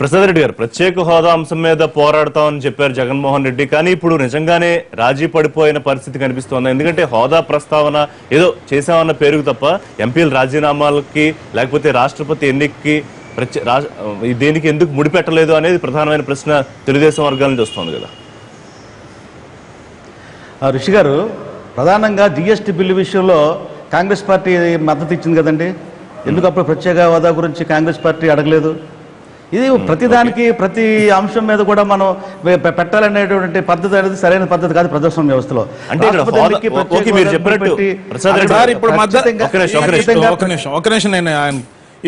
ప్రసాద్ రెడ్డి గారు ప్రత్యేక హోదా అంశం మీద పోరాడతామని చెప్పారు జగన్మోహన్ రెడ్డి. కానీ ఇప్పుడు నిజంగానే రాజీ పడిపోయిన పరిస్థితి కనిపిస్తోంది. ఎందుకంటే హోదా ప్రస్తావన ఏదో చేశామన్న పేరుకు తప్ప ఎంపీల రాజీనామాలకి లేకపోతే రాష్ట్రపతి ఎన్నికకి దేనికి ఎందుకు ముడిపెట్టలేదు అనేది ప్రధానమైన ప్రశ్న తెలుగుదేశం వర్గాల నుంచి వస్తుంది కదా. ఋషి గారు, ప్రధానంగా జిఎస్టీ బిల్లు విషయంలో కాంగ్రెస్ పార్టీ మద్దతు ఇచ్చింది కదండి. ఎందుకు అప్పుడు ప్రత్యేక హోదా గురించి కాంగ్రెస్ పార్టీ అడగలేదు? ఇది ప్రతిదానికి ప్రతి అంశం మీద కూడా మనం పెట్టాలనేటువంటి పద్ధతి అనేది సరైన పద్ధతి కాదు ప్రజాస్వామ్య వ్యవస్థలో. అంటే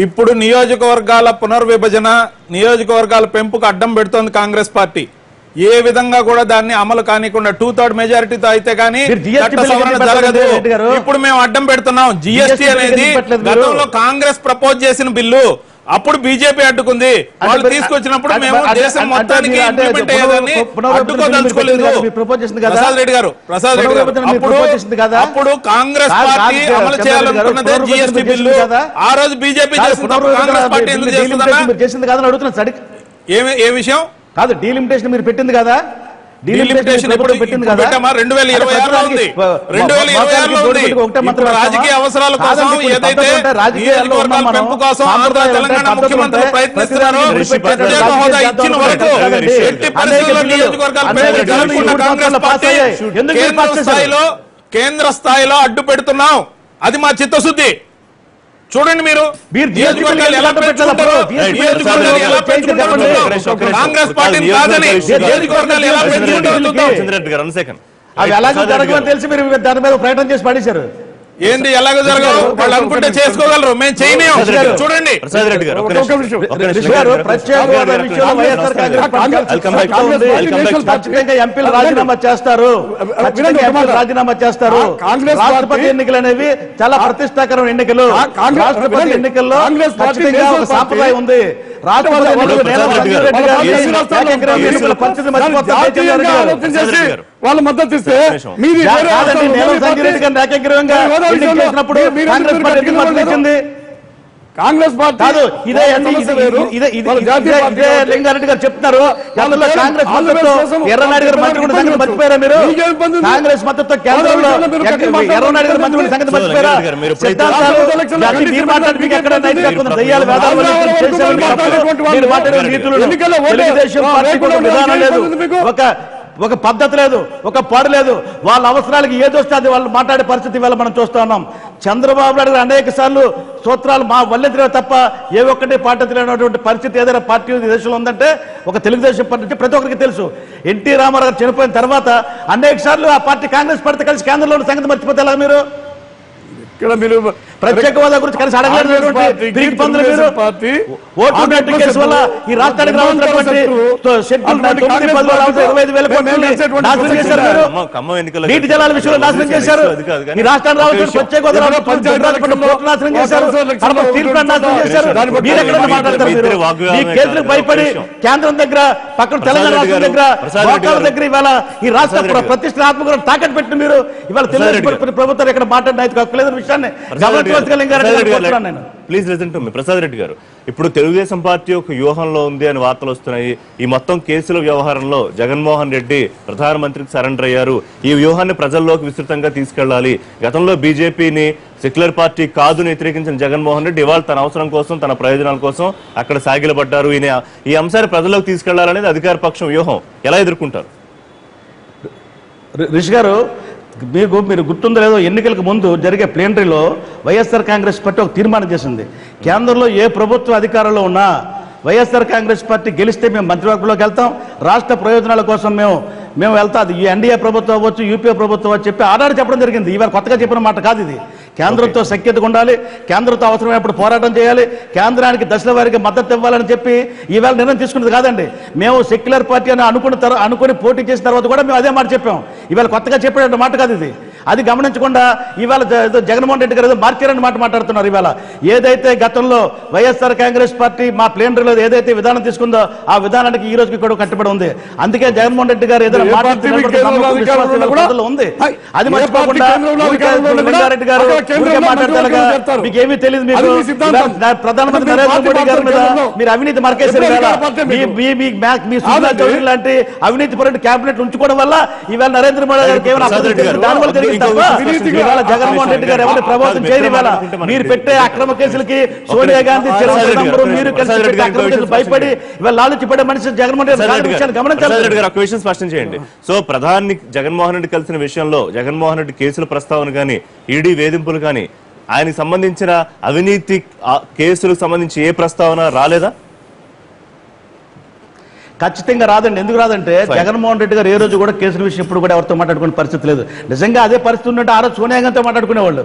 ఇప్పుడు నియోజకవర్గాల పునర్విభజన, నియోజకవర్గాల పెంపుకు అడ్డం పెడుతోంది కాంగ్రెస్ పార్టీ. ఏ విధంగా కూడా దాన్ని అమలు కానికుండా 2/3 మెజారిటీతో అయితే కానీ చట్ట సవరణ జరగదు. ఇప్పుడు మేము అడ్డం పెడుతున్నాం. జిఎస్టీ అనేది గతంలో కాంగ్రెస్ ప్రపోజ్ చేసిన బిల్లు, అప్పుడు బీజేపీ అడ్డుకుంది. వాళ్ళు తీసుకొచ్చినప్పుడు మేము దేశం మొత్తానికి ఇంప్లిమెంట్ అయ్యేదాన్ని అడ్డుకోదలుచుకోలేదు. ప్రసాద్ రెడ్డి గారు అప్పుడు కాంగ్రెస్ పార్టీ అమలు చేయాలనుకున్నదే జిఎస్టీ బిల్లు. ఆ రోజు బీజేపీ చేస్తున్నప్పుడు కాంగ్రెస్ పార్టీ ఎందుకు చేసింది కాదని అడుగుతున్నా. ఏ విషయం కాదు, డీలిమిటేషన్ మీరు పెట్టింది కదా. రాజకీయ అవసరాల కోసం ఏదైతే నియోజకవర్గాల పెంపు కోసం ఆంధ్ర తెలంగాణ ముఖ్యమంత్రులు ప్రయత్నిస్తున్నారో ప్రత్యేక హోదా ఇచ్చిన వరకు ఎట్టి పరిస్థితుల్లో నియోజకవర్గాల పెంపు జరగకుండా కాంగ్రెస్ పార్టీ కేంద్ర స్థాయిలో అడ్డు పెడుతున్నాం. అది మా చిత్తశుద్ధి. చూడండి, మీరు నియోజకవర్గాలు ఎలా పెంచుకుంటారో, కాంగ్రెస్ పార్టీని కాదని నియోజకవర్గాలు ఎలా పెంచుకుంటారో అవి ఎలాగో జరగవని తెలిసి మీరు దాని మీద ప్రయత్నం చేసి పడేశారు. ఏంటి ఎలాగో జరగవు? వాళ్ళు అనుకుంటే చేసుకోగలరు, మేము చేయలేము. చూడండి ఎంపీలు రాజీనామా చేస్తారు, రాజీనామా చేస్తారు. రాష్ట్రపతి ఎన్నికలు అనేవి చాలా ప్రతిష్టాకరమైన ఎన్నికలు. రాష్ట్రపతి ఎన్నికల్లో ఖచ్చితంగా ఒక సాంప్రదాయం ఉంది. రాష్ట్రపతి వాళ్ళు మద్దతు ఇస్తే కాంగ్రెస్ పార్టీ కాదు. ఇదే లింగారెడ్డి గారు చెప్తున్నారు. ఎర్రనాయుడు గారు మంత్రి కూడా సంగతి మర్చిపోయారా మీరు? కాంగ్రెస్ మద్దతుతో కేంద్రంలో ఎర్రనాయుడు గారు మంత్రి కూడా సంగతి మర్చిపోయారా? తెలుగుదేశం పార్టీ విధానం లేదు, ఒక పద్ధతి లేదు, ఒక పాడు లేదు. వాళ్ళ అవసరాలకి ఏదొస్తే అది వాళ్ళు మాట్లాడే పరిస్థితి ఇవాళ మనం చూస్తా ఉన్నాం. చంద్రబాబు నాయుడు గారు అనేక సార్లు సూత్రాలు మా వల్లెత్తిన తప్ప ఏ ఒక్కటి పార్టీ లేనటువంటి పరిస్థితి ఏదైనా పార్టీ దేశంలో ఉందంటే ఒక తెలుగుదేశం పార్టీ ప్రతి ఒక్కరికి తెలుసు. ఎన్టీ రామారావు గారు చనిపోయిన తర్వాత అనేక సార్లు ఆ పార్టీ కాంగ్రెస్ పార్టీ కలిసి కేంద్రంలో ఉన్న సంగతి మర్చిపోతే ఎలా మీరు? ఇక్కడ మీరు ప్రత్యేక హోదా గురించి కలిసి అడగలేదు. కేసు వల్ల ఈ రాష్ట్రానికి రావాల్సినటువంటి నీటి జలాల విషయంలో నాశనం చేశారు. ఈ రాష్ట్రానికి రావాల్సిన ప్రత్యేక హోదా నాశనం చేశారు, నాశనం చేశారు. మీరు ఎక్కడ మాట్లాడతారు? మీరు ఈ కేసులకు భయపడి కేంద్రం దగ్గర, పక్కన తెలంగాణ రాష్ట్రం దగ్గర, దగ్గర ఇవాళ ఈ రాష్ట్ర ప్రతిష్టాత్మక తాకట్టు పెట్టి మీరు ఇవాళ తెలుగుదేశం ప్రభుత్వం ఇక్కడ మాట్లాడిన హక్కు లేదని విషయాన్ని please listen to me. Prasad Reddy గారు, ఇప్పుడు తెలుగుదేశం పార్టీ ఒక వ్యూహంలో ఉంది అని వార్తలు వస్తున్నాయి. ఈ మొత్తం కేసుల వ్యవహారంలో జగన్మోహన్ రెడ్డి ప్రధానమంత్రికి సరెండర్ అయ్యారు. ఈ వ్యూహాన్ని ప్రజల్లోకి విస్తృతంగా తీసుకెళ్లాలి. గతంలో బీజేపీని సెక్యులర్ పార్టీ కాదు వ్యతిరేకించిన జగన్మోహన్ రెడ్డి ఇవాళ తన అవసరం కోసం, తన ప్రయోజనాల కోసం అక్కడ సాగిలపడ్డారు. ఈ అంశాన్ని ప్రజల్లోకి తీసుకెళ్లాలనేది అధికార పక్షం వ్యూహం. ఎలా ఎదుర్కొంటారు? రిషి గారు, మీరు గుర్తుందో లేదో, ఎన్నికలకు ముందు జరిగే ప్లేనరీలో వైఎస్ఆర్ కాంగ్రెస్ పార్టీ ఒక తీర్మానం చేసింది. కేంద్రంలో ఏ ప్రభుత్వ అధికారంలో ఉన్నా వైఎస్ఆర్ కాంగ్రెస్ పార్టీ గెలిస్తే మేము మంత్రివర్గంలోకి వెళ్తాం, రాష్ట్ర ప్రయోజనాల కోసం మేము వెళ్తాం. అది ఎన్డీఏ ప్రభుత్వం అవ్వచ్చు, యూపీఏ ప్రభుత్వం అవ్వచ్చు చెప్పి ఆనాడు చెప్పడం జరిగింది. ఇవాళ కొత్తగా చెప్పిన మాట కాదు ఇది. కేంద్రంతో సఖ్యతగా ఉండాలి, కేంద్రంతో అవసరమైనప్పుడు పోరాటం చేయాలి, కేంద్రానికి దశల వారికి మద్దతు ఇవ్వాలని చెప్పి ఈవేళ నిర్ణయం తీసుకున్నది కాదండి. మేము సెక్యులర్ పార్టీ అని అనుకుని పోటీ చేసిన తర్వాత కూడా మేము అదే మాట చెప్పాం. ఇవాళ కొత్తగా చెప్పిన మాట కాదు ఇది. అది గమనించకుండా ఇవాళ జగన్మోహన్ రెడ్డి గారు ఏదో మార్చారని మాట్లాడుతున్నారు. ఇవాళ ఏదైతే గతంలో వైఎస్ఆర్ కాంగ్రెస్ పార్టీ మా ప్లేనరీలో ఏదైతే విధానం తీసుకుందో ఆ విధానానికి ఈ రోజుకి కూడా కట్టుబడి ఉంది. అందుకే జగన్మోహన్ రెడ్డి గారు ఏదైనా ఉంది. అది మర్చిపోకుండా లింగారెడ్డి గారు మాట్లాడతారు. మీకు ఏమీ తెలియదు. మీకు ప్రధానమంత్రి నరేంద్ర మోడీ గారి మీద మీరు అవినీతి మరకేశారు. లాంటి అవినీతి పరుడు క్యాబినెట్ ఉంచుకోవడం వల్ల ఇవాళ నరేంద్ర మోడీ గారికి ఏమైనా దానివల్ల జరిగింది తప్ప ఇవాళ జగన్మోహన్ రెడ్డి గారు ఎవరిని ప్రభావితం చేయరు. ఇవాళ మీరు పెట్టే అక్రమ కేసులకి సోనియా గాంధీ మీరు కలిసి అక్రమ కేసులు భయపడి ఇవాళ లాలుచిపడే మనిషి జగన్మోహన్ రెడ్డి విషయాన్ని గమనించాలి. ఒక విషయం స్పష్టం చేయండి. సో ప్రధాని జగన్మోహన్ రెడ్డి కలిసిన విషయంలో జగన్మోహన్ రెడ్డి కేసుల ప్రస్తావన కానీ ఈడీ వేధింపులు కానీ ఆయనకు సంబంధించిన అవినీతి కేసులకు సంబంధించి ఏ ప్రస్తావన రాలేదా? ఖచ్చితంగా రాదండి. ఎందుకు రాదంటే జగన్మోహన్ రెడ్డి గారు ఏ రోజు కూడా కేసుల విషయం ఇప్పుడు కూడా ఎవరితో మాట్లాడుకునే పరిస్థితి లేదు. నిజంగా అదే పరిస్థితి ఉంటే ఆ రోజు సోనియా గాంధీతో మాట్లాడుకునేవాళ్ళు.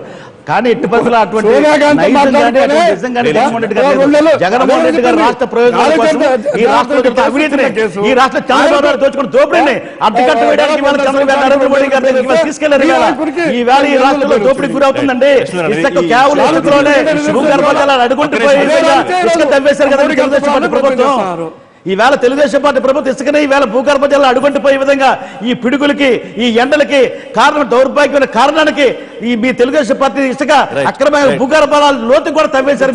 కానీ ఎట్టి పరిస్థితుల్లో అటువంటి జగన్మోహన్ రెడ్డి గారు రాష్ట్ర ప్రయోజనాల కోసం ఈ రాష్ట్రంలో అవినీతిని ఈ రాష్ట్ర చంద్రబాబు గారు దోచుకుని దోపిడీని అడ్డుకట్ట వేయడానికి నరేంద్ర మోడీ గారు తీసుకెళ్లారు. ఈ వేళ ఈ రాష్ట్రంలో దోపిడీకి గురవుతుందండి. ఇసుక కేవలం ఇసుకలోనే భూగర్భ జలాలు అడుగుంటూ పోయి ఇసుక తవ్వేశారు కదా తెలుగుదేశం పార్టీ ప్రభుత్వం. ఈవేళ తెలుగుదేశం పార్టీ ప్రభుత్వం ఇసుకనే ఈవేళ భూగర్భ జలాలు అడుగుంటుపోయే విధంగా ఈ పిడుగులకి ఈ ఎండలకి కారణం దౌర్భాగ్యమైన కారణానికి ఈ మీ తెలుగుదేశం పార్టీ ఇసుక అక్రమైన భూగర్భాలు లోతు కూడా తవ్వేశారు.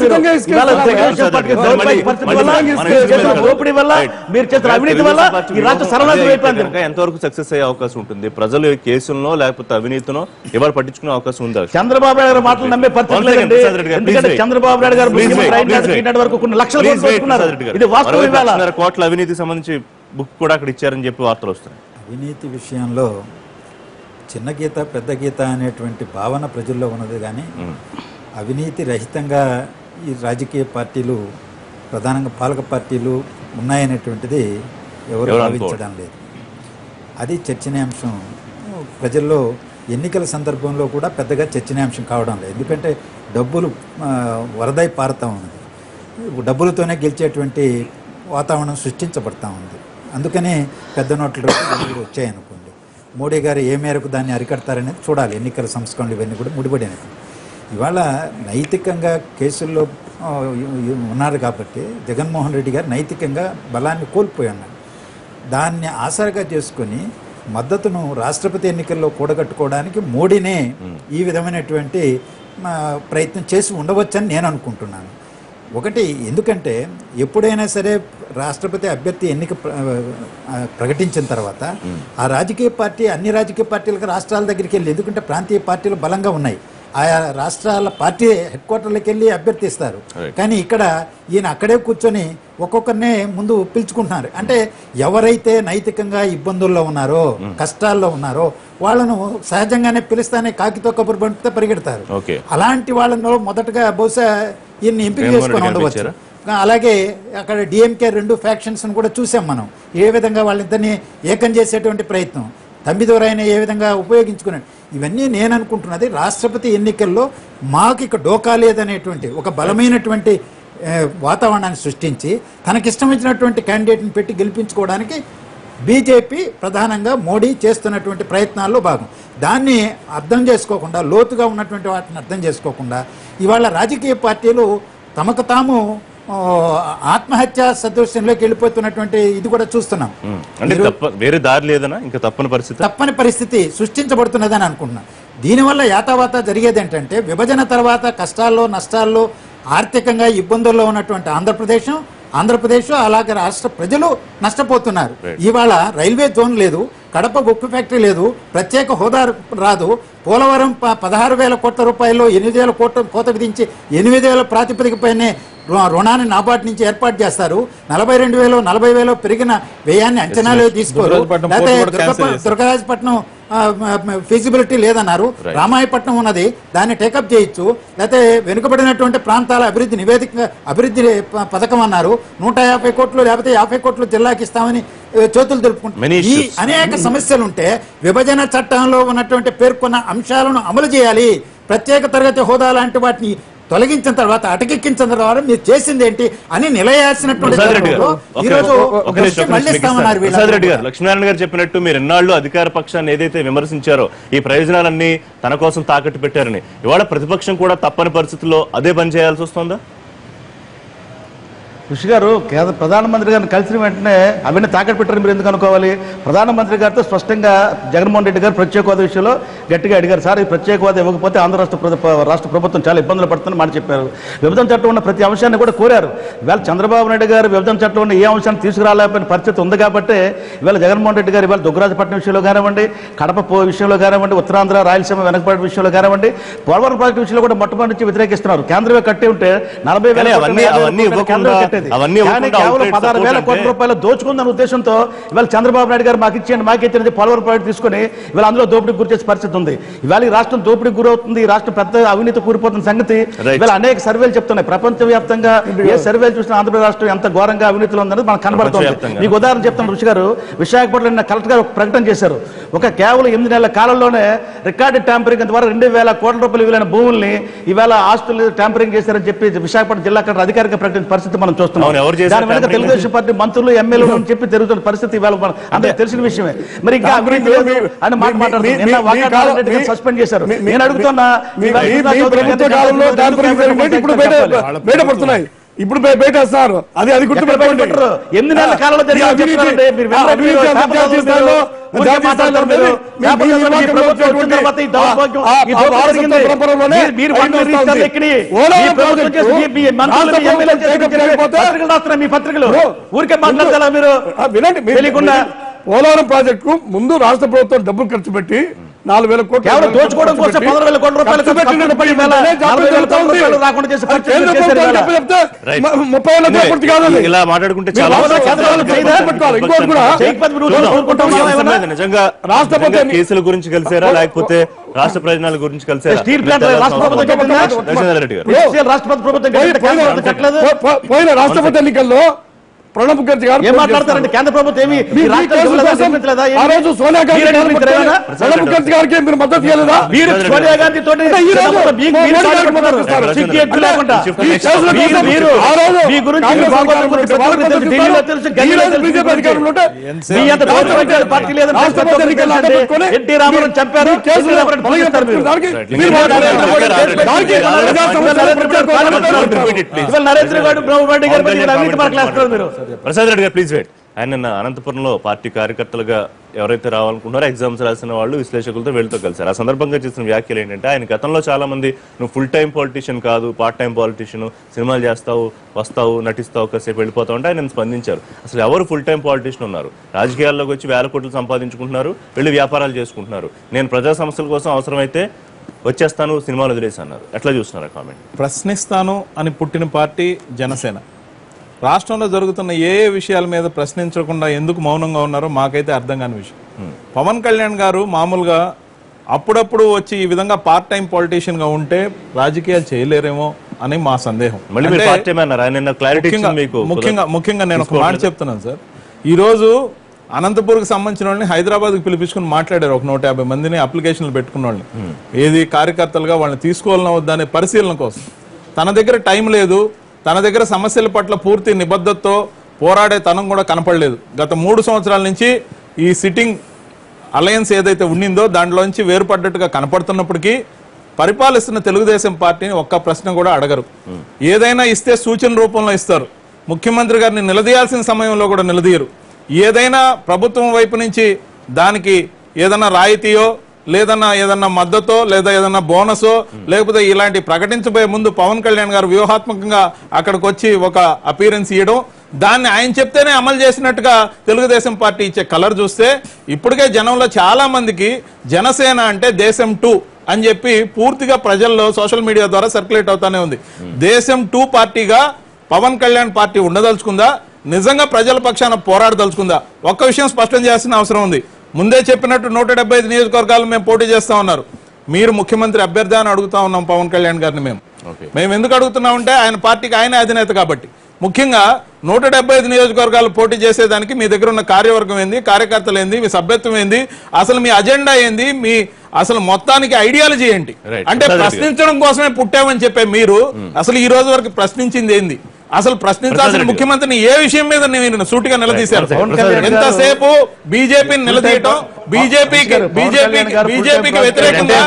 దోపిడీ వల్ల మీరు చేసిన అవినీతి వల్ల ఈ రాష్ట్ర సర్వనాశనం అయిపోయింది. ఎంతవరకు సక్సెస్ అయ్యే అవకాశం ఉంటుంది? ప్రజలు కేసులను లేకపోతే అవినీతినో ఇవాళ పట్టించుకునే అవకాశం ఉందా? చంద్రబాబు నాయుడు గారు మాటలు నమ్మే పరిస్థితి లేదండి. ఎందుకంటే చంద్రబాబు నాయుడు గారు వరకు కొన్ని లక్షల ఇది వాస్తవం. కోట్ల అవినీతికి సంబంధించి బుక్ కూడా అక్కడ ఇచ్చారని చెప్పి వార్తలు వస్తున్నాయి. అవినీతి విషయంలో చిన్న గీత పెద్ద గీత అనేటువంటి భావన ప్రజల్లో ఉన్నది. కానీ అవినీతి రహితంగా ఈ రాజకీయ పార్టీలు ప్రధానంగా పాలక పార్టీలు ఉన్నాయనేటువంటిది ఎవరు భావించడం లేదు. అది చర్చనీయాంశం ప్రజల్లో ఎన్నికల సందర్భంలో కూడా పెద్దగా చర్చనీయాంశం కావడం లేదు. ఎందుకంటే డబ్బులు వరదై పారుతూ ఉన్నది. డబ్బులతోనే గెలిచేటువంటి వాతావరణం సృష్టించబడతా ఉంది. అందుకనే పెద్ద నోట్ల రద్దు వచ్చాయనుకోండి. మోడీ గారు ఏ మేరకు దాన్ని అరికడతారనేది చూడాలి. ఎన్నికల సంస్కరణలు ఇవన్నీ కూడా ముడిపడినవి. ఇవాళ నైతికంగా కేసుల్లో ఉన్నారు కాబట్టి జగన్మోహన్ రెడ్డి గారు నైతికంగా బలాన్ని కోల్పోయి ఉన్నారు. దాన్ని ఆసరాగా చేసుకొని మద్దతును రాష్ట్రపతి ఎన్నికల్లో కూడగట్టుకోవడానికి మోడీనే ఈ విధమైనటువంటి ప్రయత్నం చేసి ఉండవచ్చని నేను అనుకుంటున్నాను. ఒకటి, ఎందుకంటే ఎప్పుడైనా సరే రాష్ట్రపతి అభ్యర్థి ఎన్నిక ప్రకటించిన తర్వాత ఆ రాజకీయ పార్టీ అన్ని రాజకీయ పార్టీలకు రాష్ట్రాల దగ్గరికి వెళ్ళి, ఎందుకంటే ప్రాంతీయ పార్టీలు బలంగా ఉన్నాయి, ఆయా రాష్ట్రాల పార్టీ హెడ్ క్వార్టర్లకు వెళ్ళి అభ్యర్థిస్తారు. కానీ ఇక్కడ ఈయన అక్కడే కూర్చొని ఒక్కొక్కరినే ముందు పిలుచుకుంటున్నారు. అంటే ఎవరైతే నైతికంగా ఇబ్బందుల్లో ఉన్నారో కష్టాల్లో ఉన్నారో వాళ్ళను సహజంగానే పిలుస్తానే కాకితో కబురు పంపితే పరిగెడతారు. అలాంటి వాళ్ళలో మొదటగా బహుశా ఈయన్ని ఎంపిక చేసుకొని ఉండవచ్చు. అలాగే అక్కడ డిఎంకే 2 ఫ్యాక్షన్స్ కూడా చూసాం మనం. ఏ విధంగా వాళ్ళిద్దరిని ఏకం చేసేటువంటి ప్రయత్నం తమ్మిదోరైనా ఏ విధంగా ఉపయోగించుకున్నాడు. ఇవన్నీ నేను అనుకుంటున్నది రాష్ట్రపతి ఎన్నికల్లో మాకు ఇక డోకా లేదనేటువంటి ఒక బలమైనటువంటి వాతావరణాన్ని సృష్టించి తనకిష్టం వచ్చినటువంటి క్యాండిడేట్ని పెట్టి గెలిపించుకోవడానికి బీజేపీ ప్రధానంగా మోడీ చేస్తున్నటువంటి ప్రయత్నాల్లో భాగం. దాన్ని అర్థం చేసుకోకుండా, లోతుగా ఉన్నటువంటి వాటిని అర్థం చేసుకోకుండా ఇవాళ రాజకీయ పార్టీలు తమకు తాము ఆత్మహత్య సదృశ్యంలోకి వెళ్ళిపోతున్నటువంటి ఇది కూడా చూస్తున్నాం. వేరే దారి లేదనా? ఇంకా తప్పని పరిస్థితి సృష్టించబడుతున్నదని అనుకుంటున్నాం. దీనివల్ల యాతావాత జరిగేది ఏంటంటే విభజన తర్వాత కష్టాల్లో నష్టాల్లో ఆర్థికంగా ఇబ్బందుల్లో ఉన్నటువంటి ఆంధ్రప్రదేశ్ అలాగే రాష్ట్ర ప్రజలు నష్టపోతున్నారు. ఇవాళ రైల్వే జోన్ లేదు, కడప ఉక్కు ఫ్యాక్టరీ లేదు, ప్రత్యేక హోదా రాదు, పోలవరం 16,000 కోట్ల రూపాయల్లో 8,000 కోట్ల కోత విధించి 8,000 ప్రాతిపదికపైనే రుణాన్ని నాబార్డు నుంచి ఏర్పాటు చేస్తారు. 42,000 40,000 పెరిగిన వ్యయాన్ని అంచనాలో తీసుకోరు. లేకపోతే దుర్గరాజపట్నం ఫీజిబిలిటీ లేదన్నారు. రామాయపట్నం ఉన్నది, దాన్ని టేకప్ చేయొచ్చు. లేకపోతే వెనుకబడినటువంటి ప్రాంతాల అభివృద్ధి పథకం అన్నారు. 150 కోట్లు లేకపోతే 50 కోట్లు జిల్లాకి ఇస్తామని చేతులు తెలుపుకుంటారు. ఈ అనేక సమస్యలుంటే విభజన చట్టంలో ఉన్నటువంటి పేర్కొన్న అంశాలను అమలు చేయాలి. ప్రత్యేక తరగతి హోదా లాంటి వాటిని తొలగించిన తర్వాత అటకెక్కించిన తర్వాత మీరు చేసింది ఏంటి అని నిలయాల్సినటువంటి లక్ష్మీనారాయణ గారు చెప్పినట్టు మీరు ఎన్నాళ్ళు అధికార పక్షాన్ని ఏదైతే విమర్శించారో ఈ ప్రయోజనాలన్నీ తన కోసం తాకట్టు పెట్టారని ఇవాళ ప్రతిపక్షం కూడా తప్పని పరిస్థితుల్లో అదే పని చేయాల్సి వస్తుందా? ఋషి గారు ప్రధానమంత్రి గారిని కలిసిన వెంటనే అవన్నీ తాకట్టు పెట్టారు మీరు ఎందుకు అనుకోవాలి? ప్రధానమంత్రి గారితో స్పష్టంగా జగన్మోహన్ రెడ్డి గారు ప్రత్యేక హోదా విషయంలో గట్టిగా అడిగారు. సార్ ఈ ప్రత్యేక హోదా ఇవ్వకపోతే ఆంధ్ర రాష్ట్ర ప్రభుత్వం చాలా ఇబ్బందులు పడుతుందని మాట చెప్పారు. విభజన చట్టం ఉన్న ప్రతి అంశాన్ని కూడా కోరారు. ఇవాళ చంద్రబాబు నాయుడు గారు విభజన చట్టం ఉన్న ఏ అంశాన్ని తీసుకురాలేకపోయిన పరిస్థితి ఉంది కాబట్టి ఇవాళ జగన్మోహన్ రెడ్డి గారు ఇవాళ దుగ్గరాజపట్నం విషయంలో కానివ్వండి, కడప విషయంలో కానివ్వండి, ఉత్తరాంధ్ర రాయలసీమ వెనకబడి విషయంలో కానివ్వండి, పోలవరం ప్రాజెక్టు విషయంలో కూడా మొట్టమొదటి నుంచి వ్యతిరేకిస్తున్నారు. కేంద్రమే కట్టి ఉంటే 40,000 కేవలం 16,000 కోట్ల రూపాయలు దోచుకుందన్న ఉద్దేశంతో ఇవాళ చంద్రబాబు నాయుడు గారు మాకు ఇచ్చిన పోలవరం ప్రాజెక్ట్ తీసుకుని ఇవాళ అందులో దోపిడీకి గురి చేసే పరిస్థితి ఉంది. ఇవాళ ఈ రాష్ట్రం దోపిడీకి గురవుతుంది, ఈ రాష్ట్రం పెద్ద అవినీతి కూలిపోతున్న సంగతి ఇవాళ అనేక సర్వేలు చెప్తున్నాయి. ప్రపంచవ్యాప్తంగా ఏ సర్వేలు చూసినా ఆంధ్రప్రదేశ్ రాష్ట్రం ఎంత ఘోరంగా అవినీతిలో ఉందన్నది మనకు కనబడుతుంది. మీకు ఉదాహరణ చెప్తాను ఋషి గారు, విశాఖపట్నంలో కలెక్టర్ గారు ఒక ప్రకటన చేశారు. కేవలం 8 నెలల కాలంలోనే రికార్డు ట్యాంపరింగ్ ద్వారా 2,000 కోట్ల రూపాయలు విలువైన భూముల్ని ఇవాళ ఆస్తులు ట్యాంపరింగ్ చేశారని చెప్పి విశాఖపట్నం జిల్లా కలెక్టర్ అధికారిక ప్రకటించిన పరిస్థితి మనం చూస్తున్నాం. తెలుగుదేశం పార్టీ మంత్రులు ఎమ్మెల్యేలు అని చెప్పి తిరుగుతున్న పరిస్థితి ఇవాళ అందరికీ తెలిసిన విషయమే. మరి ఇంకా అని మాట్లాడుతున్నారు, సస్పెండ్ చేశారు. నేను అడుగుతున్నా ఇప్పుడు బయటేస్తారు అది గుర్తుపెట్టుకోండి. 8 నెలల కాలంలో మీ పత్రికలు ఊరికే మాట్లాడతారా మీరు? వినండి, పోలవరం ప్రాజెక్టు ముందు రాష్ట్ర ప్రభుత్వం డబ్బులు ఖర్చు పెట్టి 4,000 కోట్లు దోచుకోవడం కోసం 15,000 కోట్ల రూపాయలు ఇలా మాట్లాడుకుంటే నిజంగా రాష్ట్రపతి కేసుల గురించి కలిసారా లేకపోతే రాష్ట్ర ప్రయోజనాల గురించి కలిసారా? పోయిన రాష్ట్రపతి ఎన్నికల్లో ప్రణబ్ ముఖర్జీ గారు ఏం మాట్లాడతారండి? కేంద్ర ప్రభుత్వం ఏమి ఆ రోజు సోనియా గాంధీ ప్రణబ్ ముఖర్జీ గారికి మీరు మద్దతు ఇవ్వలేదా? మీరు సోనియా గాంధీ తోటి ఎన్టీ రామారావు చంపారు. నరేంద్ర మోడీ గారి అవినీతి మాట్లాడుతున్నారు మీరు. ప్రసాద్ రెడ్డి గారు ప్లీజ్ వెయిట్. ఆయన అనంతపురంలో పార్టీ కార్యకర్తలుగా ఎవరైతే రావాలనుకున్నారో ఎగ్జామ్స్ రాసిన వాళ్ళు విశ్లేషకులతో వీళ్ళతో కలిసారు. ఆ సందర్భంగా చేసిన వ్యాఖ్యలు ఏంటంటే ఆయన గతంలో చాలా మంది నువ్వు ఫుల్ టైం పాలిటీషియన్ కాదు, పార్ట్ టైం పాలిటీషియన్, సినిమాలు చేస్తావు, వస్తావు, నటిస్తావు, కాసేపు వెళ్ళిపోతావు అంటే ఆయన స్పందించారు. అసలు ఎవరు ఫుల్ టైం పాలిటీషియన్ ఉన్నారు? రాజకీయాల్లోకి వచ్చి 1,000 కోట్లు సంపాదించుకుంటున్నారు, వెళ్ళి వ్యాపారాలు చేసుకుంటున్నారు. నేను ప్రజా సమస్యల కోసం అవసరమైతే వచ్చేస్తాను, సినిమాలు వదిలేసి అన్నారు. ఎట్లా చూస్తున్నారు కామెంట్? ప్రశ్నిస్తాను అని పుట్టిన పార్టీ జనసేన. రాష్ట్రంలో జరుగుతున్న ఏ విషయాల మీద ప్రశ్నించకుండా ఎందుకు మౌనంగా ఉన్నారో మాకైతే అర్థం కాని విషయం. పవన్ కళ్యాణ్ గారు మామూలుగా అప్పుడప్పుడు వచ్చి ఈ విధంగా పార్ట్ టైం పొలిటీషియన్ గా ఉంటే రాజకీయాలు చేయలేరేమో అని మా సందేహం. ముఖ్యంగా నేను ఒక మాట చెప్తున్నాను సార్. ఈ రోజు అనంతపూర్కి సంబంధించిన వాళ్ళని హైదరాబాద్కి పిలిపించుకుని మాట్లాడారు. ఒక 150 మందిని అప్లికేషన్లు పెట్టుకున్న వాళ్ళని ఏది కార్యకర్తలుగా వాళ్ళని తీసుకోవాలన్నా వద్దా అనే పరిశీలన కోసం. తన దగ్గర టైం లేదు, తన దగ్గర సమస్యల పట్ల పూర్తి నిబద్ధతతో పోరాడే తనం కూడా కనపడలేదు. గత 3 సంవత్సరాల నుంచి ఈ సిట్టింగ్ అలయన్స్ ఏదైతే ఉండిందో దాంట్లోంచి వేరుపడ్డట్టుగా కనపడుతున్నప్పటికీ పరిపాలిస్తున్న తెలుగుదేశం పార్టీని ఒక్క ప్రశ్న కూడా అడగరు. ఏదైనా ఇస్తే సూచన రూపంలో ఇస్తారు. ముఖ్యమంత్రి గారిని నిలదీయాల్సిన సమయంలో కూడా నిలదీయరు. ఏదైనా ప్రభుత్వం వైపు నుంచి దానికి ఏదైనా రాయితీయో ఏదన్నా మద్దతో లేదా ఏదన్నా బోనసో లేకపోతే ఇలాంటి ప్రకటించబోయే ముందు పవన్ కళ్యాణ్ గారు వ్యూహాత్మకంగా అక్కడికి వచ్చి ఒక అపీరెన్స్ ఇవ్వడం, దాన్ని ఆయన చెప్తేనే అమలు చేసినట్టుగా తెలుగుదేశం పార్టీ ఇచ్చే కలర్ చూస్తే ఇప్పటికే జనంలో చాలా మందికి జనసేన అంటే దేశం 2 అని చెప్పి పూర్తిగా ప్రజల్లో సోషల్ మీడియా ద్వారా సర్క్యులేట్ అవుతానే ఉంది. దేశం 2 పార్టీగా పవన్ కళ్యాణ్ పార్టీ ఉండదలుచుకుందా? నిజంగా ప్రజల పక్షాన పోరాడదలుచుకుందా? ఒక్క విషయం స్పష్టం చేయాల్సిన అవసరం ఉంది. ముందే చెప్పినట్టు 175 నియోజకవర్గాలు మేము పోటీ చేస్తా ఉన్నారు. మీరు ముఖ్యమంత్రి అభ్యర్థి అని అడుగుతా ఉన్నాం పవన్ కళ్యాణ్ గారిని. మేము ఎందుకు అడుగుతున్నామంటే ఆయన పార్టీకి ఆయన అధినేత కాబట్టి. ముఖ్యంగా 175 నియోజకవర్గాలు పోటీ చేసేదానికి మీ దగ్గర ఉన్న కార్యవర్గం ఏంది, కార్యకర్తలు ఏంది, మీ సభ్యత్వం ఏంది, అసలు మీ అజెండా ఏంది, మీ అసలు మొత్తానికి ఐడియాలజీ ఏంటి? Right. అంటే ప్రశ్నించడం కోసమే పుట్టామని చెప్పే మీరు అసలు ఈ రోజు వరకు ప్రశ్నించింది ఏంది? అసలు ప్రశ్నించాల్సిన ముఖ్యమంత్రిని ఏ విషయం మీద మీరు సూటిగా నిలదీశారు? ఎంతసేపు బీజేపీని నిలదీయటం, బీజేపీకి వ్యతిరేకంగా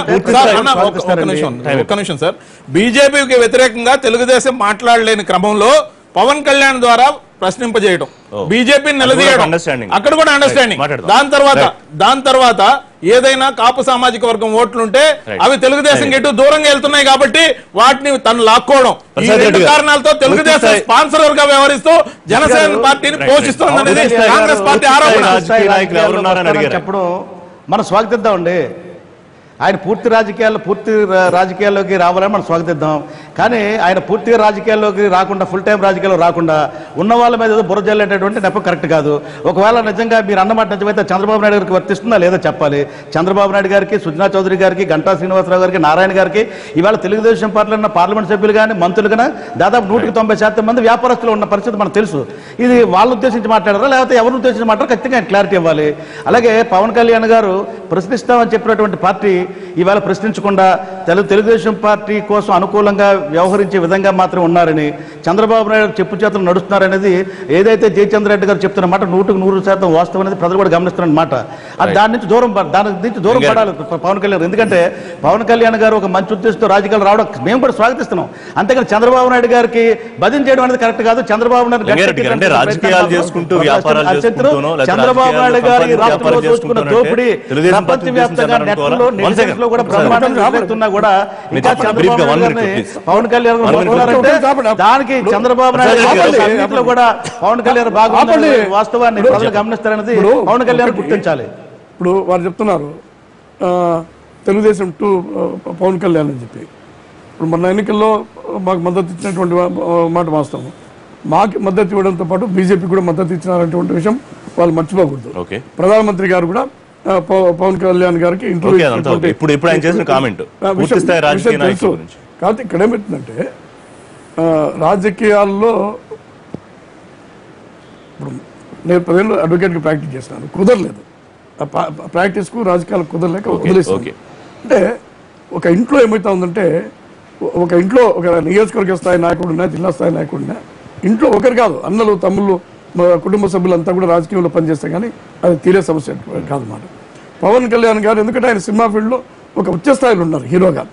ఒక్క నిమిషం సార్, బీజేపీకి వ్యతిరేకంగా తెలుగుదేశం మాట్లాడలేని క్రమంలో పవన్ కళ్యాణ్ ద్వారా ప్రశ్నింపజేయడం, బీజేపీని నిలదీయడం, అక్కడ కూడా అండర్స్టాండింగ్. దాని తర్వాత ఏదైనా కాపు సామాజిక వర్గం ఓట్లుంటే అవి తెలుగుదేశం ఎటు దూరంగా వెళ్తున్నాయి కాబట్టి వాటిని తను లాక్కోవడం, ఈ రెండు కారణాలతో తెలుగుదేశం స్పాన్సర్ గా వ్యవహరిస్తూ జనసేన పార్టీని పోషిస్తోందనేది కాంగ్రెస్ పార్టీ ఆరోపణ. చెప్పడం మనం స్వాగతిద్దామండి. ఆయన పూర్తి రాజకీయాల్లోకి రావాలని మనం స్వాగతిద్దాం. కానీ ఆయన పూర్తిగా రాజకీయాల్లోకి రాకుండా, ఫుల్ టైం రాజకీయాల్లో రాకుండా ఉన్న వాళ్ళ మీద ఏదో బుర్ర జల్లేటటువంటి నెప కరెక్ట్ కాదు. ఒకవేళ నిజంగా మీరు అన్నమాట నిజమైతే చంద్రబాబు నాయుడు గారికి వర్తిస్తుందా లేదా చెప్పాలి. చంద్రబాబు నాయుడు గారికి, సుజనా చౌదరి గారికి, గంటా శ్రీనివాసరావు గారికి, నారాయణ గారికి, ఇవాళ తెలుగుదేశం పార్టీలో ఉన్న పార్లమెంట్ సభ్యులు కానీ మంత్రులు కానీ దాదాపు 190% మంది వ్యాపారస్తులు ఉన్న పరిస్థితి మనకు తెలుసు. ఇది వాళ్ళని ఉద్దేశించి మాట్లాడారా లేకపోతే ఎవరిని ఉద్దేశించి మాట్లాడారు ఖచ్చితంగా క్లారిటీ ఇవ్వాలి. అలాగే పవన్ కళ్యాణ్ గారు ప్రశ్నిస్తామని చెప్పినటువంటి పార్టీ ఇవాళ ప్రశ్నించకుండా తెలుగుదేశం పార్టీ కోసం అనుకూలంగా వ్యవహరించే విధంగా మాత్రం ఉన్నారని, చంద్రబాబు నాయుడు చెప్పు చేతులు నడుస్తున్నారనేది ఏదైతే జయచంద్ర రెడ్డి గారు చెప్తున్న మాట 100% వాస్తవం అనేది ప్రజలు కూడా గమనిస్తున్నారన్నమాట. దాని నుంచి దూరం పడాలి పవన్ కళ్యాణ్. ఎందుకంటే పవన్ కళ్యాణ్ గారు ఒక మంచి ఉద్దేశంతో రాజకీయాలు రావడం మేము కూడా స్వాగతిస్తున్నాం. అంతేకాని చంద్రబాబు నాయుడు గారికి భజన చేయడం అనేది కరెక్ట్ కాదు. చంద్రబాబు నాయుడు చంద్రబాబు నాయుడు గారి రాష్ట్రంలో చూసుకున్న దోపిడీ ప్రపంచవ్యాప్తంగా నెట్లో నెటిజన్స్లో కూడా బ్రహ్మాండంగా కూడా ఇంకా చంద్రబాబు గారిని పవన్ కళ్యాణ్ దానికి చంద్రబాబు నాయుడు కూడా పవన్ కళ్యాణ్ బాగుంది వాస్తవాన్ని ప్రజలు గమనిస్తారనేది పవన్ కళ్యాణ్ గుర్తించాలి. ఇప్పుడు వారు చెప్తున్నారు తెలుగుదేశం టు పవన్ కళ్యాణ్ అని చెప్పి. ఇప్పుడు మన ఎన్నికల్లో మాకు మద్దతు ఇచ్చినటువంటి మాట వాస్తవం. మాకు మద్దతు ఇవ్వడంతో పాటు బీజేపీ కూడా మద్దతు ఇచ్చినారనేటువంటి విషయం వాళ్ళు మర్చిపోకూడదు. ప్రధానమంత్రి గారు కూడా పవన్ కళ్యాణ్ గారికి కాబట్టి ఇక్కడ ఏమవుతుందంటే రాజకీయాల్లో ఇప్పుడు నేను 10 ఏళ్ళు అడ్వకేట్గా ప్రాక్టీస్ చేస్తున్నాను, కుదరలేదు. ప్రాక్టీస్కు రాజకీయాలకు కుదరలేక వదిలేస్తాను. అంటే ఒక ఇంట్లో ఏమవుతా ఉందంటే, ఒక ఇంట్లో ఒక నియోజకవర్గ స్థాయి నాయకుడు ఉన్నా, జిల్లా స్థాయి నాయకుడు ఉన్నా, ఇంట్లో ఒకరు కాదు, అన్నలు తమ్ముళ్ళు కుటుంబ సభ్యులంతా కూడా రాజకీయంలో పనిచేస్తే కానీ అది తీరే సమస్య కాదన్నమాట. పవన్ కళ్యాణ్ గారు ఎందుకంటే ఆయన సినిమా ఫీల్డ్లో ఒక ఉచ్చ స్థాయిలో ఉన్నారు హీరోగా,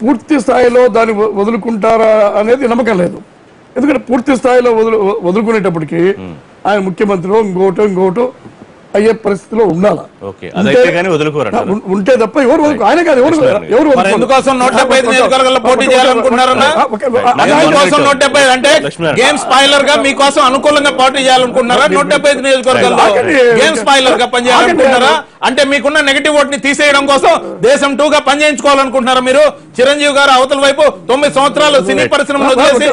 పూర్తి స్థాయిలో దాన్ని వదులుకుంటారా అనేది నమ్మకం లేదు. ఎందుకంటే పూర్తి స్థాయిలో వదులుకునేటప్పటికీ ఆయన ముఖ్యమంత్రిలో ఇంకోటో అయ్యే పరిస్థితిలో ఉండాలా, ఉంటే తప్ప ఎవరు ఆయన కాదు ఎందుకోసం 175 నియోజకవర్గాల్లో పోటీ చేయాలనుకుంటున్నారన్నా? అంటే గేమ్ స్పాయిలర్ గా మీకోసం అనుకూలంగా పోటీ చేయాలనుకుంటున్నారా? 175 నియోజకవర్గాల్లో గేమ్ స్పాయిలర్ గా పనిచేయాలనుకుంటున్నారా? అంటే మీకున్న నెగటివ్ ఓట్ ని తీసేయడం కోసం దేశం 2 గా పనిచేయించుకోవాలనుకుంటున్నారా మీరు? చిరంజీవి గారు అవతల వైపు 9 సంవత్సరాలు సినీ పరిశ్రమలో చేసి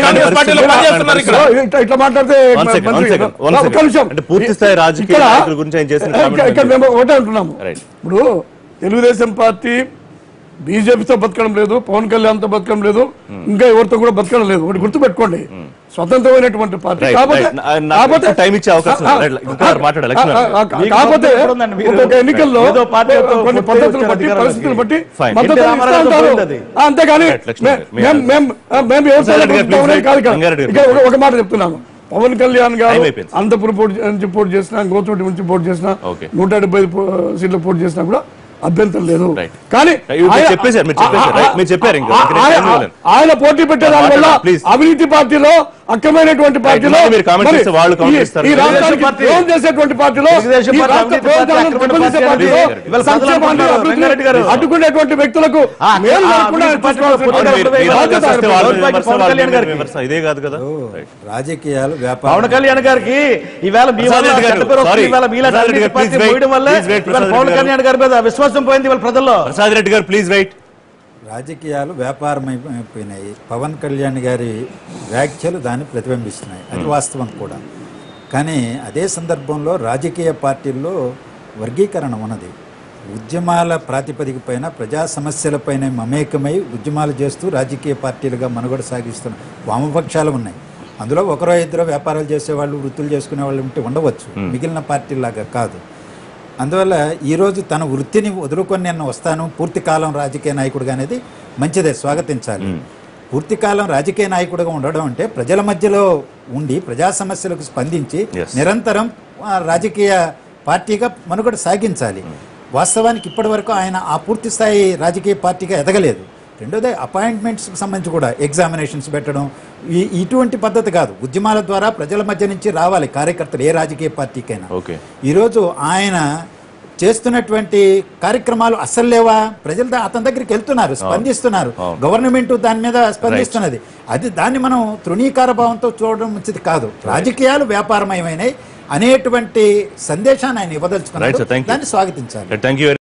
కాంగ్రెస్ పార్టీలో పనిచేస్తున్నారు. ఇట్లా మాట్లాడితే పూర్తి స్థాయి రాజకీయ ఇక్కడ మేము ఒకటే అంటున్నాము. ఇప్పుడు తెలుగుదేశం పార్టీ బీజేపీతో బతకడం లేదు, పవన్ కళ్యాణ్తో బతకడం లేదు, ఇంకా ఎవరితో కూడా బతకడం లేదు. ఒకటి గుర్తుపెట్టుకోండి, స్వతంత్రమైనటువంటి పార్టీ కాకపోతే ఎన్నికల్లో కొన్ని పద్ధతులు బట్టి పరిస్థితులు బట్టి అంతేగాని ఒక మాట చెప్తున్నాను. పవన్ కళ్యాణ్ గారు అంతపురం పోటీ చేసినా, గోచోటి నుంచి పోటీ చేసినా, 175 సీట్లు పోటీ చేసినా కూడా అభ్యంతరం లేదు. కానీ ఆయన పోటీ పెట్టే దాని వల్ల అవినీతి పార్టీలో, అక్రమైనటువంటి పార్టీలో, ఈ రాష్ట్రానికి ద్రోహం చేసేటువంటి పార్టీలో, అడ్డుకునేటువంటి వ్యక్తులకు రాజకీయాలు పవన్ కళ్యాణ్ గారికి ఈవేళ పవన్ కళ్యాణ్ గారి మీద విశ్వాసం పోయింది వాళ్ళ ప్రజల్లో. ప్రసాద్ రెడ్డి గారు ప్లీజ్ వెయిట్. రాజకీయాలు వ్యాపారం అయిపోయినాయి. పవన్ కళ్యాణ్ గారి వ్యాఖ్యలు దాన్ని ప్రతిబింబిస్తున్నాయి, అది వాస్తవం కూడా. కానీ అదే సందర్భంలో రాజకీయ పార్టీల్లో వర్గీకరణ ఉన్నది. ఉద్యమాల ప్రాతిపదిక పైన, ప్రజా సమస్యలపైన మమేకమై ఉద్యమాలు చేస్తూ రాజకీయ పార్టీలుగా మనుగడ సాగిస్తున్న వామపక్షాలు ఉన్నాయి. అందులో ఒకరో ఇద్దరు వ్యాపారాలు చేసేవాళ్ళు, వృత్తులు చేసుకునే వాళ్ళు ఉంటే ఉండవచ్చు, మిగిలిన పార్టీలాగా కాదు. అందువల్ల ఈరోజు తన వృత్తిని వదులుకొని నేను వస్తాను పూర్తికాలం రాజకీయ నాయకుడిగా అనేది మంచిదే, స్వాగతించాలి. పూర్తికాలం రాజకీయ నాయకుడిగా ఉండడం అంటే ప్రజల మధ్యలో ఉండి ప్రజా సమస్యలకు స్పందించి నిరంతరం రాజకీయ పార్టీగా మనుగడ సాగించాలి. వాస్తవానికి ఇప్పటి వరకు ఆయన ఆ పూర్తి స్థాయి రాజకీయ పార్టీగా ఎదగలేదు. రెండోది అపాయింట్మెంట్స్కి సంబంధించి కూడా ఎగ్జామినేషన్స్ పెట్టడం ఇటువంటి పద్ధతి కాదు. ఉద్యమాల ద్వారా ప్రజల మధ్య నుంచి రావాలి కార్యకర్తలు ఏ రాజకీయ పార్టీకైనా. ఈరోజు ఆయన చేస్తున్నటువంటి కార్యక్రమాలు అస్సలు లేవా? ప్రజలు అతని దగ్గరికి వెళ్తున్నారు, స్పందిస్తున్నారు, గవర్నమెంట్ దాని మీద స్పందిస్తున్నది. దాన్ని మనం తృణీకార భావంతో చూడడం మంచిది కాదు. రాజకీయాలు వ్యాపారమయమైనవి అనేటువంటి సందేశాన్ని ఆయన ఇవ్వదలుచుకున్నారు, దాన్ని స్వాగతించాలి.